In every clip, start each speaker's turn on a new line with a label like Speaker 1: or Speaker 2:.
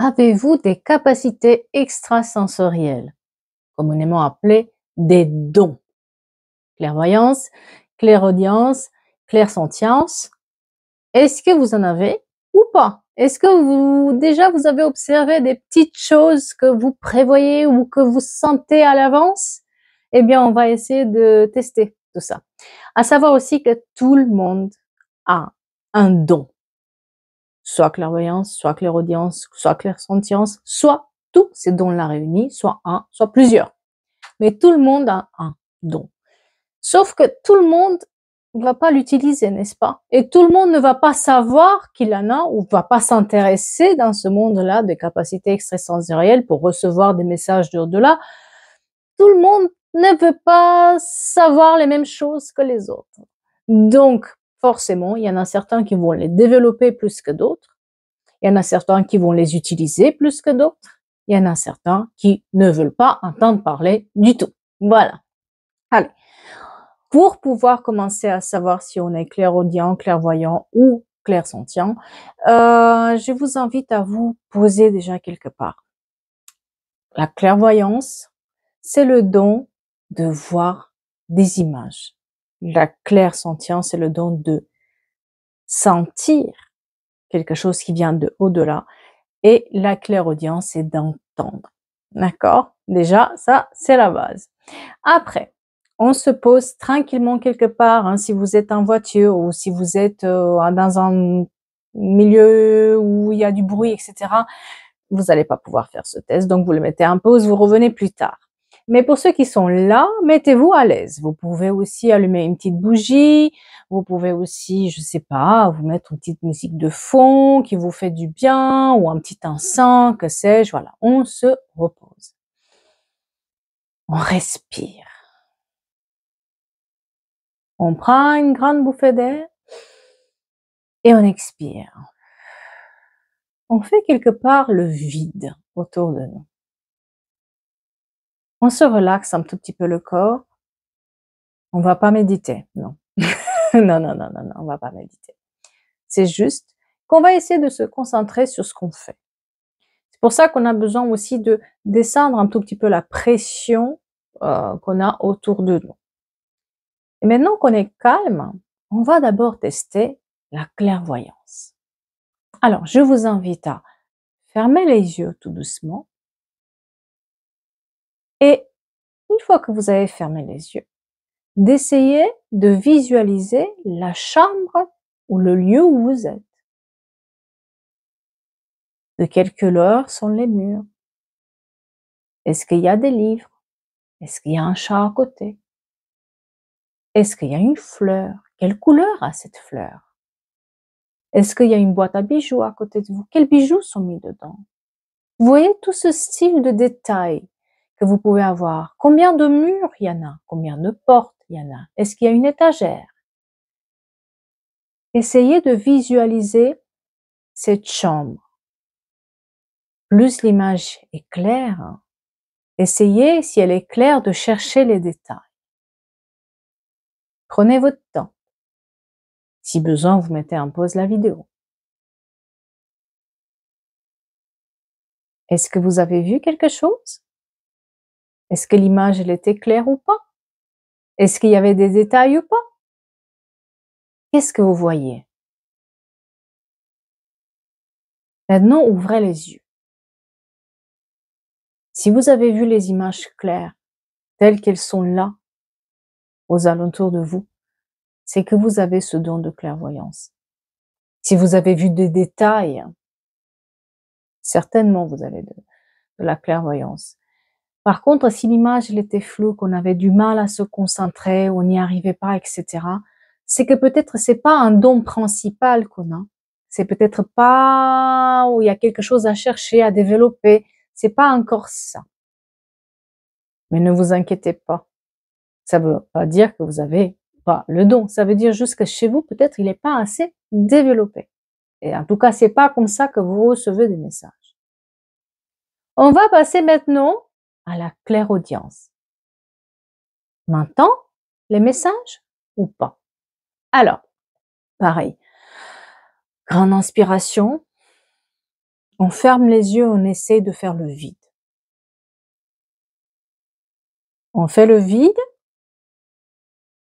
Speaker 1: Avez-vous des capacités extrasensorielles, communément appelées des dons? Clairvoyance, clairaudience, clairsentience. Est-ce que vous en avez ou pas? Est-ce que vous avez observé des petites choses que vous prévoyez ou que vous sentez à l'avance? Eh bien, on va essayer de tester tout ça. À savoir aussi que tout le monde a un don. Soit clairvoyance, soit clairaudience, soit clairsentience, soit tous ces dons-là réunis, soit un, soit plusieurs. Mais tout le monde a un don. Sauf que tout le monde ne va pas l'utiliser, n'est-ce pas? Et tout le monde ne va pas savoir qu'il en a ou va pas s'intéresser dans ce monde-là des capacités extrasensorielles pour recevoir des messages de au-delà. Tout le monde ne veut pas savoir les mêmes choses que les autres. Donc, forcément, il y en a certains qui vont les développer plus que d'autres. Il y en a certains qui vont les utiliser plus que d'autres. Il y en a certains qui ne veulent pas entendre parler du tout. Voilà. Allez. Pour pouvoir commencer à savoir si on est clairaudient, clairvoyant ou clairsentient, je vous invite à vous poser déjà quelque part. La clairvoyance, c'est le don de voir des images. La clairsentience, c'est le don de sentir quelque chose qui vient de au-delà. Et la clairaudience, c'est d'entendre. D'accord? Déjà, ça, c'est la base. Après, on se pose tranquillement quelque part, hein, si vous êtes en voiture ou si vous êtes dans un milieu où il y a du bruit, etc. Vous n'allez pas pouvoir faire ce test, donc vous le mettez en pause, vous revenez plus tard. Mais pour ceux qui sont là, mettez-vous à l'aise. Vous pouvez aussi allumer une petite bougie, vous pouvez aussi, je sais pas, vous mettre une petite musique de fond qui vous fait du bien ou un petit encens, que sais-je, voilà. On se repose. On respire. On prend une grande bouffée d'air et on expire. On fait quelque part le vide autour de nous. On se relaxe un tout petit peu le corps. On va pas méditer, non. Non, non, non, non, non, on va pas méditer. C'est juste qu'on va essayer de se concentrer sur ce qu'on fait. C'est pour ça qu'on a besoin aussi de descendre un tout petit peu la pression qu'on a autour de nous. Et maintenant qu'on est calme, on va d'abord tester la clairvoyance. Alors, je vous invite à fermer les yeux tout doucement. Et une fois que vous avez fermé les yeux, d'essayer de visualiser la chambre ou le lieu où vous êtes. De quelle couleur sont les murs? Est-ce qu'il y a des livres? Est-ce qu'il y a un chat à côté? Est-ce qu'il y a une fleur? Quelle couleur a cette fleur? Est-ce qu'il y a une boîte à bijoux à côté de vous? Quels bijoux sont mis dedans? Vous voyez tout ce style de détails que vous pouvez avoir. Combien de murs il y en a? Combien de portes il y en a? Est-ce qu'il y a une étagère? Essayez de visualiser cette chambre. Plus l'image est claire, essayez, si elle est claire, de chercher les détails. Prenez votre temps. Si besoin, vous mettez en pause la vidéo. Est-ce que vous avez vu quelque chose? Est-ce que l'image, elle était claire ou pas? Est-ce qu'il y avait des détails ou pas? Qu'est-ce que vous voyez? Maintenant, ouvrez les yeux. Si vous avez vu les images claires, telles qu'elles sont là, aux alentours de vous, c'est que vous avez ce don de clairvoyance. Si vous avez vu des détails, certainement vous avez de la clairvoyance. Par contre, si l'image elle était floue, qu'on avait du mal à se concentrer, on n'y arrivait pas, etc., c'est que peut-être c'est pas un don principal qu'on a. C'est peut-être pas où il y a quelque chose à chercher, à développer. C'est pas encore ça. Mais ne vous inquiétez pas. Ça veut pas dire que vous avez pas le don. Ça veut dire juste que chez vous, peut-être, il n'est pas assez développé. Et en tout cas, c'est pas comme ça que vous recevez des messages. On va passer maintenant à la clairaudience. M'entend les messages ou pas? Alors, pareil. Grande inspiration. On ferme les yeux, on essaie de faire le vide. On fait le vide,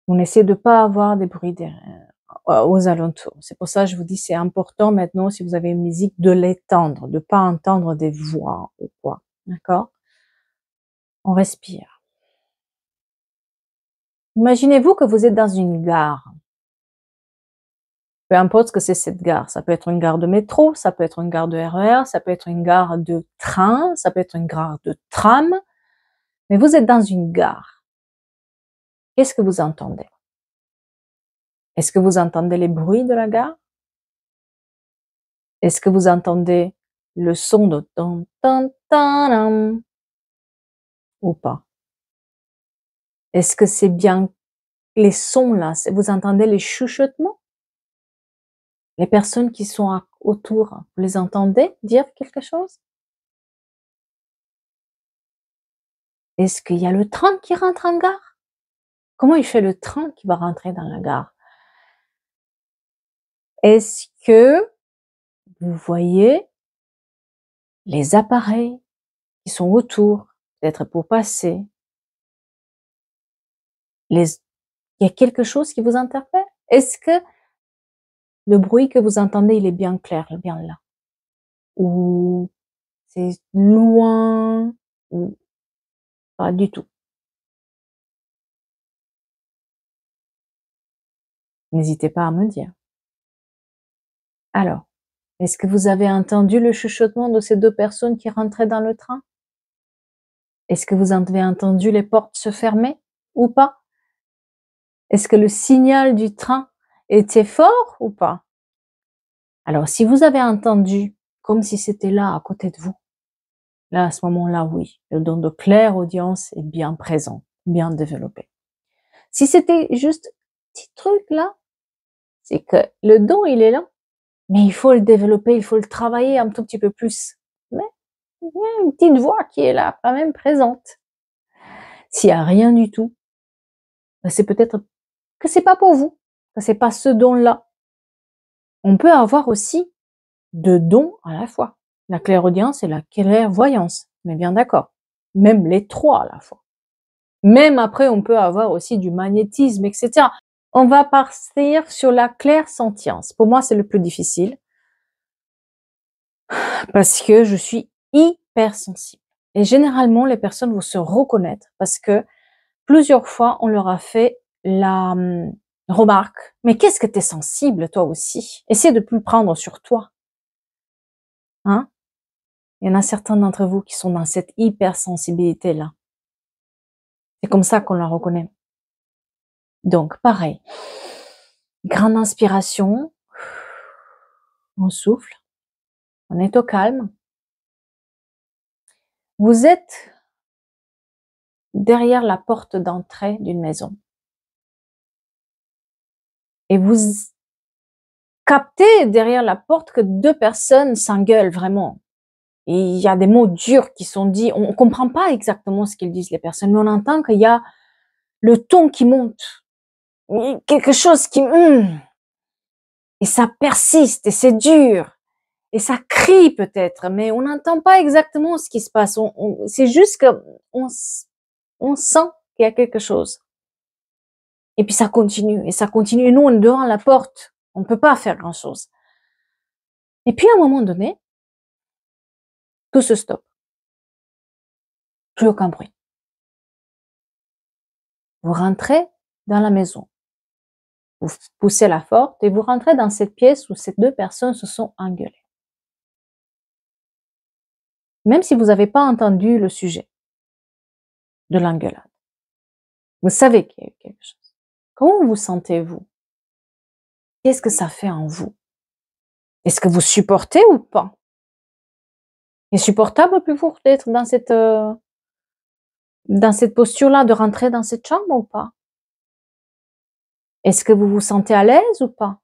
Speaker 1: on essaie de pas avoir des bruits derrière, aux alentours. C'est pour ça que je vous dis, c'est important maintenant, si vous avez une musique, de l'étendre, de pas entendre des voix ou quoi. D'accord? On respire. Imaginez-vous que vous êtes dans une gare. Peu importe ce que c'est cette gare. Ça peut être une gare de métro, ça peut être une gare de RER, ça peut être une gare de train, ça peut être une gare de tram. Mais vous êtes dans une gare. Qu'est-ce que vous entendez? Est-ce que vous entendez les bruits de la gare? Est-ce que vous entendez le son de tan tan tanam ou pas? Est-ce que c'est bien les sons là? Vous entendez les chuchotements? Les personnes qui sont autour, vous les entendez dire quelque chose? Est-ce qu'il y a le train qui rentre en gare? Comment il fait le train qui va rentrer dans la gare? Est-ce que vous voyez les appareils qui sont autour, peut-être pour passer? Il y a quelque chose qui vous interpelle? Est-ce que le bruit que vous entendez, il est bien clair, bien là? Ou c'est loin? Ou pas du tout? N'hésitez pas à me dire. Alors, est-ce que vous avez entendu le chuchotement de ces 2 personnes qui rentraient dans le train? Est-ce que vous avez entendu les portes se fermer ou pas? Est-ce que le signal du train était fort ou pas? Alors, si vous avez entendu comme si c'était là, à côté de vous, là, à ce moment-là, oui, le don de clairaudience est bien présent, bien développé. Si c'était juste petit truc là, c'est que le don, il est là, mais il faut le développer, il faut le travailler un tout petit peu plus. Mais il y a une petite voix qui est là, quand même présente. S'il y a rien du tout, ben c'est peut-être que c'est pas pour vous, que c'est pas ce don-là. On peut avoir aussi 2 dons à la fois, la clairaudience et la clairvoyance, on est bien d'accord. Même les 3 à la fois. Même après, on peut avoir aussi du magnétisme, et cetera. On va partir sur la clairsentience. Pour moi, c'est le plus difficile parce que je suis hypersensible et généralement, les personnes vont se reconnaître parce que plusieurs fois, on leur a fait la, remarque: «Mais qu'est-ce que tu es sensible toi aussi? Essaie de plus le prendre sur toi, hein?» Il y en a certains d'entre vous qui sont dans cette hypersensibilité-là. C'est comme ça qu'on la reconnaît. Donc pareil, grande inspiration, on souffle, on est au calme. Vous êtes derrière la porte d'entrée d'une maison et vous captez derrière la porte que 2 personnes s'engueulent vraiment. Et il y a des mots durs qui sont dits. On comprend pas exactement ce qu'ils disent les personnes, mais on entend qu'il y a le ton qui monte. Quelque chose qui, et ça persiste et c'est dur et ça crie peut-être, mais on n'entend pas exactement ce qui se passe. C'est juste que on sent qu'il y a quelque chose. Et puis ça continue et ça continue. Et nous, on est devant la porte. On ne peut pas faire grand-chose. Et puis à un moment donné, tout se stoppe. Plus aucun bruit. Vous rentrez dans la maison. Vous poussez la porte et vous rentrez dans cette pièce où ces 2 personnes se sont engueulées. Même si vous n'avez pas entendu le sujet de l'engueulade. Vous savez qu'il y a eu quelque chose. Comment vous sentez-vous? Qu'est-ce que ça fait en vous? Est-ce que vous supportez ou pas? C'est supportable pour vous d'être dans cette posture-là, de rentrer dans cette chambre ou pas? Est-ce que vous vous sentez à l'aise ou pas?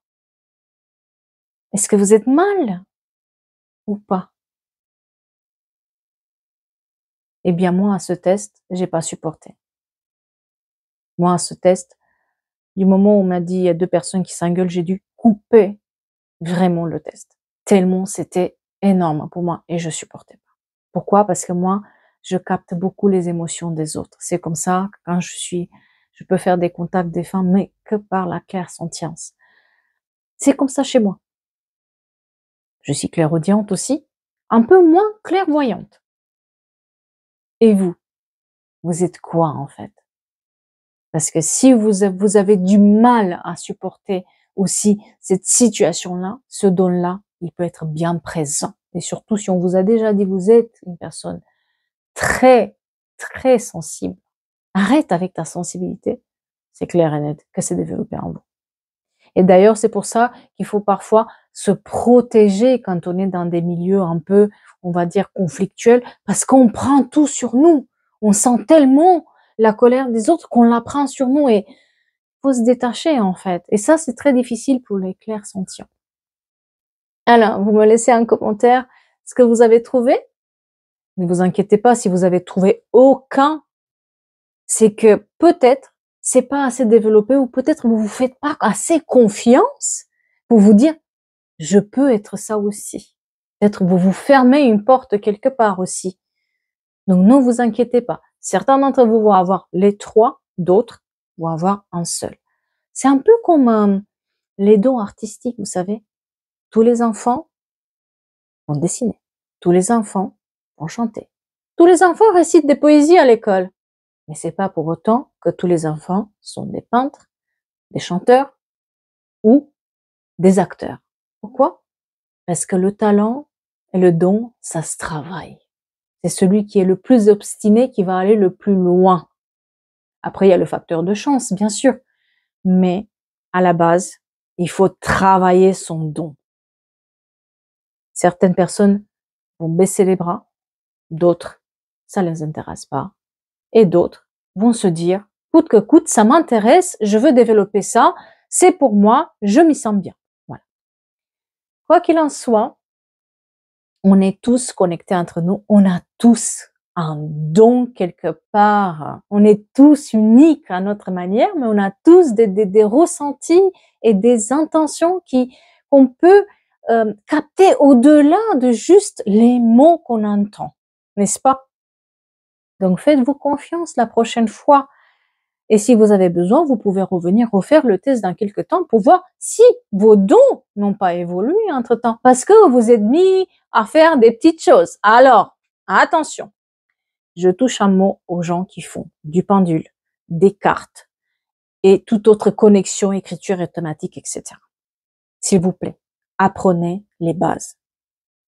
Speaker 1: Est-ce que vous êtes mal ou pas? Eh bien moi, à ce test, j'ai pas supporté. Moi, à ce test, du moment où on m'a dit: «Il y a 2 personnes qui s'engueulent», j'ai dû couper vraiment le test. Tellement c'était énorme pour moi et je supportais pas. Pourquoi? Parce que moi, je capte beaucoup les émotions des autres. C'est comme ça que quand je peux faire des contacts des femmes, mais que par la clairsentience. C'est comme ça chez moi. Je suis clairaudiente aussi, un peu moins clairvoyante. Et vous? Vous êtes quoi en fait? Parce que si vous avez du mal à supporter aussi cette situation-là, ce don-là, il peut être bien présent. Et surtout si on vous a déjà dit vous êtes une personne très, très sensible. Arrête avec ta sensibilité. C'est clair et net que c'est développé en vous. Et d'ailleurs, c'est pour ça qu'il faut parfois se protéger quand on est dans des milieux un peu, on va dire, conflictuels, parce qu'on prend tout sur nous. On sent tellement la colère des autres qu'on la prend sur nous et faut se détacher, en fait. Et ça, c'est très difficile pour les clairsentients. Alors, vous me laissez un commentaire ce que vous avez trouvé. Ne vous inquiétez pas si vous avez trouvé aucun, c'est que peut-être c'est pas assez développé ou peut-être vous vous faites pas assez confiance pour vous dire je peux être ça aussi. Peut-être vous vous fermez une porte quelque part aussi. Donc ne vous inquiétez pas. Certains d'entre vous vont avoir les trois, d'autres vont avoir un seul. C'est un peu comme les dons artistiques, vous savez. Tous les enfants vont dessiner. Tous les enfants vont chanter. Tous les enfants récitent des poésies à l'école. Mais c'est pas pour autant que tous les enfants sont des peintres, des chanteurs ou des acteurs. Pourquoi? Parce que le talent et le don, ça se travaille. C'est celui qui est le plus obstiné qui va aller le plus loin. Après, il y a le facteur de chance, bien sûr. Mais à la base, il faut travailler son don. Certaines personnes vont baisser les bras, d'autres, ça les intéresse pas. Et d'autres vont se dire, coûte que coûte, ça m'intéresse, je veux développer ça, c'est pour moi, je m'y sens bien. Voilà. Quoi qu'il en soit, on est tous connectés entre nous, on a tous un don quelque part, on est tous uniques à notre manière, mais on a tous des ressentis et des intentions qu'on peut capter au-delà de juste les mots qu'on entend, n'est-ce pas? Donc faites-vous confiance la prochaine fois. Et si vous avez besoin, vous pouvez revenir refaire le test dans quelques temps pour voir si vos dons n'ont pas évolué entre-temps. Parce que vous êtes mis à faire des petites choses. Alors, attention, je touche un mot aux gens qui font du pendule, des cartes et toute autre connexion, écriture automatique, etc. S'il vous plaît, apprenez les bases.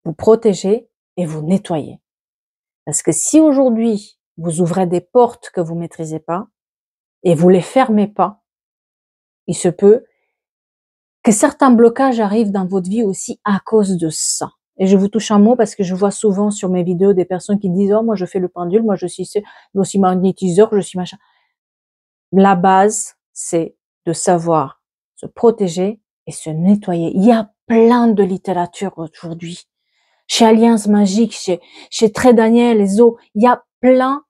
Speaker 1: Vous protégez et vous nettoyez. Parce que si aujourd'hui, vous ouvrez des portes que vous maîtrisez pas, et vous les fermez pas, il se peut que certains blocages arrivent dans votre vie aussi à cause de ça. Et je vous touche un mot parce que je vois souvent sur mes vidéos des personnes qui disent « Oh, moi je fais le pendule, moi je suis magnétiseur, je suis machin ». La base, c'est de savoir se protéger et se nettoyer. Il y a plein de littérature aujourd'hui. Chez Alliance Magique, chez Très Daniel, les eaux, il y a plein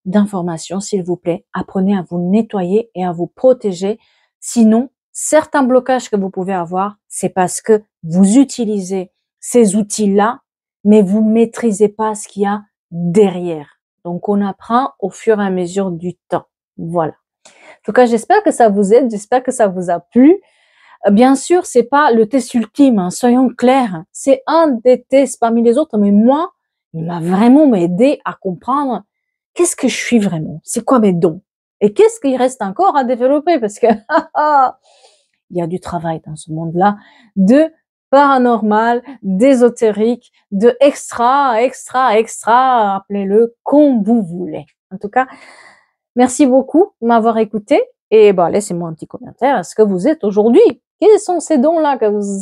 Speaker 1: d'informations, s'il vous plaît. Apprenez à vous nettoyer et à vous protéger. Sinon, certains blocages que vous pouvez avoir, c'est parce que vous utilisez ces outils-là, mais vous maîtrisez pas ce qu'il y a derrière. Donc, on apprend au fur et à mesure du temps. Voilà. En tout cas, j'espère que ça vous aide, j'espère que ça vous a plu. Bien sûr, c'est pas le test ultime, hein, soyons clairs. C'est un des tests parmi les autres, mais moi, il m'a vraiment aidé à comprendre qu'est-ce que je suis vraiment, c'est quoi mes dons et qu'est-ce qu'il reste encore à développer parce que il y a du travail dans ce monde-là de paranormal, d'ésotérique, de extra, appelez-le comme vous voulez. En tout cas, merci beaucoup de m'avoir écouté et laissez-moi un petit commentaire. Est-ce que vous êtes aujourd'hui? Quels sont ces dons-là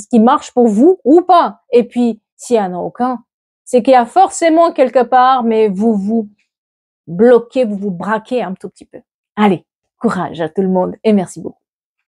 Speaker 1: qui marchent pour vous ou pas? Et puis, s'il n'y en a aucun, c'est qu'il y a forcément quelque part, mais vous vous bloquez, vous vous braquez un tout petit peu. Allez, courage à tout le monde et merci beaucoup.